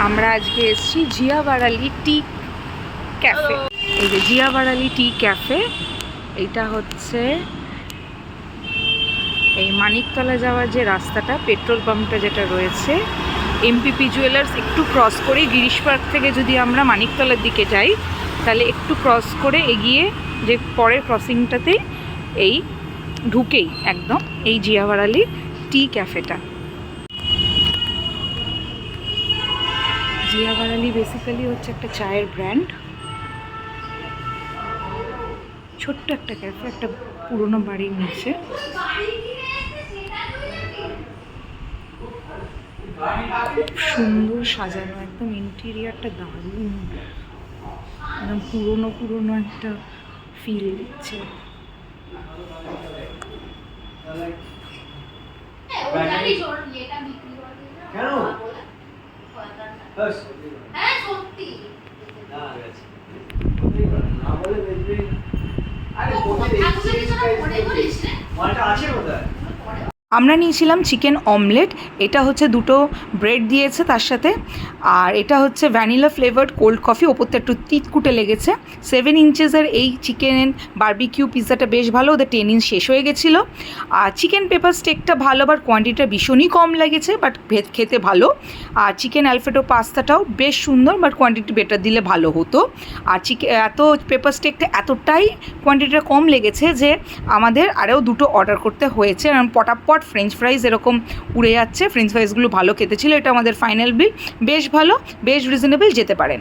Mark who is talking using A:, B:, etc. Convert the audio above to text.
A: আমরা আজকে এসেছি জিয়া বারালি টি ক্যাফে। এই যে জিয়া বারালি টি ক্যাফে, এইটা হচ্ছে এই মানিকতলা যাওয়ার যে রাস্তাটা, পেট্রোল পাম্পটা যেটা রয়েছে, এমপিপি জুয়েলার্স একটু ক্রস করে গিরিশ পার্ক থেকে যদি আমরা মানিকতলার দিকে যাই তাহলে একটু ক্রস করে এগিয়ে যে পরের ক্রসিংটাতেই এই ঢুকেই একদম এই জিয়া বারালি টি ক্যাফেটা। জিয়া বারালি বেসিক্যালি হচ্ছে একটা চায়ের ব্র্যান্ড। ছোট্ট একটা ক্যাফে, একটা পুরনো বাড়ির নিচে। খুব সুন্দর সাজানো, একদম ইন্টেরিয়ারটা দারুণ, একদম পুরনো পুরনো একটা ফিল দিচ্ছে। আমরা নিয়েছিলাম চিকেন অমলেট, এটা হচ্ছে দুটো ব্রেড দিয়েছে তার সাথে, আর এটা হচ্ছে ভ্যানিলা ফ্লেভার্ড কোল্ড কফি, ওপরতে একটু তিতকুটে লেগেছে। 7 ইঞ্চেসের এই চিকেন বারবিকিউ পিৎজাটা বেশ ভালো, ওদের 10 ইঞ্চ শেষ হয়ে গেছিলো। আর চিকেন পেপার স্টেকটা ভালো, বাট কোয়ান্টিটিটা ভীষণই কম লেগেছে, বাট খেতে ভালো। আর চিকেন অ্যালফ্রেডো পাস্তাটাও বেশ সুন্দর, বাট কোয়ান্টিটি বেটার দিলে ভালো হতো। আর এত পেপার স্টেকটা এতটাই কোয়ান্টিটিটা কম লেগেছে যে আমাদের আরও দুটো অর্ডার করতে হয়েছে, কারণ পটাপট ফ্রেঞ্চ ফ্রাইজ এরকম উড়ে যাচ্ছে। ফ্রেঞ্চ ফ্রাইজগুলো ভালো খেতে ছিল। এটা আমাদের ফাইনাল বিল, বেশ ভালো, বেশ রিজনেবল, যেতে পারেন।